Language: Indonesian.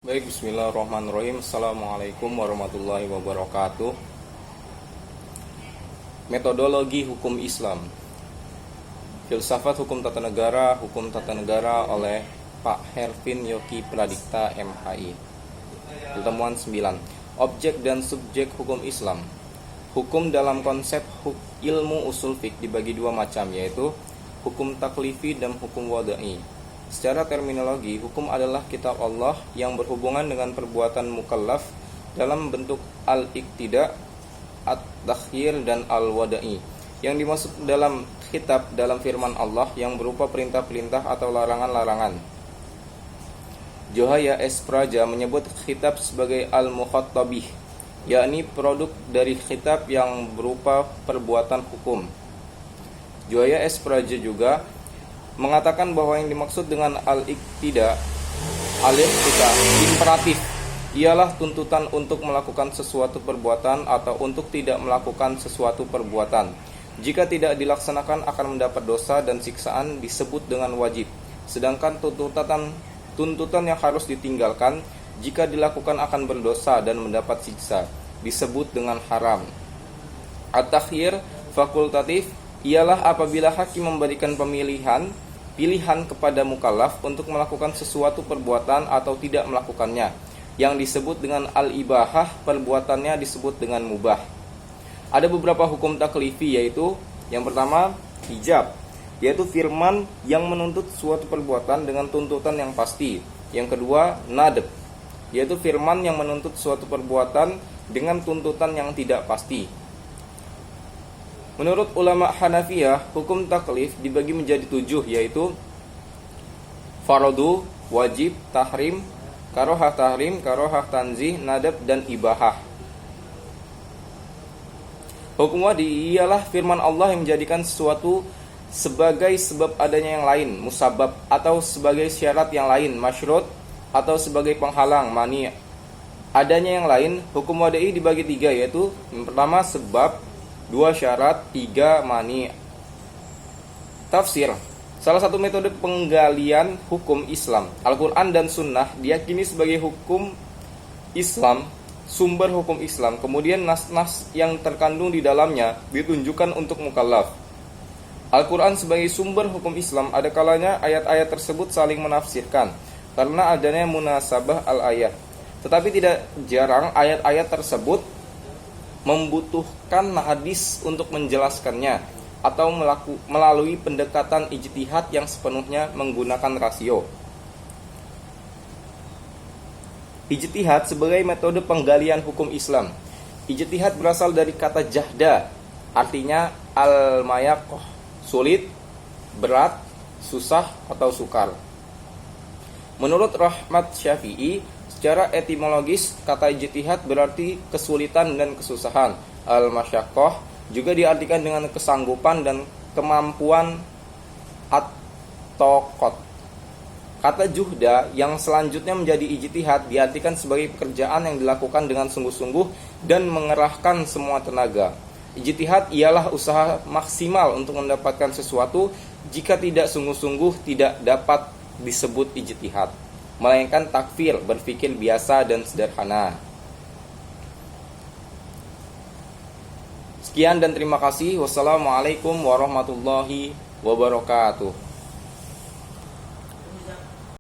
Baik, bismillahirrahmanirrahim. Assalamualaikum warahmatullahi wabarakatuh. Metodologi hukum Islam. Filsafat hukum tata negara oleh Pak Hervin Yoki Pradikta MHI. Pertemuan 9. Objek dan subjek hukum Islam. Hukum dalam konsep ilmu usul fiqh dibagi dua macam, yaitu hukum taklifi dan hukum wada'i. Secara terminologi, hukum adalah kitab Allah yang berhubungan dengan perbuatan mukallaf dalam bentuk al-iqtida, at-takhyir, dan al-wada'i. Yang dimaksud dalam kitab dalam firman Allah yang berupa perintah-perintah atau larangan-larangan. Johaya S. Praja menyebut kitab sebagai al-mukhattabih, yakni produk dari kitab yang berupa perbuatan hukum. Johaya S. Praja juga mengatakan bahwa yang dimaksud dengan al-iqtida, imperatif, ialah tuntutan untuk melakukan sesuatu perbuatan atau untuk tidak melakukan sesuatu perbuatan. Jika tidak dilaksanakan akan mendapat dosa dan siksaan disebut dengan wajib. Sedangkan tuntutan yang harus ditinggalkan jika dilakukan akan berdosa dan mendapat siksa disebut dengan haram. At-takhyir fakultatif ialah apabila hakim memberikan pilihan kepada mukallaf untuk melakukan sesuatu perbuatan atau tidak melakukannya. Yang disebut dengan al-ibahah, perbuatannya disebut dengan mubah. Ada beberapa hukum taklifi, yaitu yang pertama hijab, yaitu firman yang menuntut suatu perbuatan dengan tuntutan yang pasti. Yang kedua nadb, yaitu firman yang menuntut suatu perbuatan dengan tuntutan yang tidak pasti. Menurut ulama Hanafiyah, hukum taklif dibagi menjadi 7, yaitu fardu, wajib, tahrim, karohah tahrim, karohah tanzih, nadab, dan ibahah. Hukum wadi ialah firman Allah yang menjadikan sesuatu sebagai sebab adanya yang lain, musabab, atau sebagai syarat yang lain, masyrut, atau sebagai penghalang, mani'. Adanya yang lain. Hukum wadi dibagi 3, yaitu yang pertama sebab, 2 syarat, 3 mani'. Tafsir. Salah satu metode penggalian hukum Islam, Al-Quran dan Sunnah diyakini sebagai hukum Islam, sumber hukum Islam. Kemudian nas-nas yang terkandung di dalamnya ditunjukkan untuk mukallaf. Al-Quran sebagai sumber hukum Islam, ada kalanya ayat-ayat tersebut saling menafsirkan karena adanya munasabah al-ayat. Tetapi tidak jarang ayat-ayat tersebut membutuhkan hadis untuk menjelaskannya atau melalui pendekatan ijtihad yang sepenuhnya menggunakan rasio. Ijtihad sebagai metode penggalian hukum Islam. Ijtihad berasal dari kata jahda, artinya al-mayaqqah, sulit, berat, susah, atau sukar. Menurut Rahmat Syafi'i, secara etimologis, kata ijtihad berarti kesulitan dan kesusahan. Al-masyaqqah juga diartikan dengan kesanggupan dan kemampuan at-taqat. Kata juhda yang selanjutnya menjadi ijtihad diartikan sebagai pekerjaan yang dilakukan dengan sungguh-sungguh dan mengerahkan semua tenaga. Ijtihad ialah usaha maksimal untuk mendapatkan sesuatu. Jika tidak sungguh-sungguh tidak dapat disebut ijtihad, melainkan takfir, berpikir biasa dan sederhana. Sekian dan terima kasih. Wassalamualaikum warahmatullahi wabarakatuh.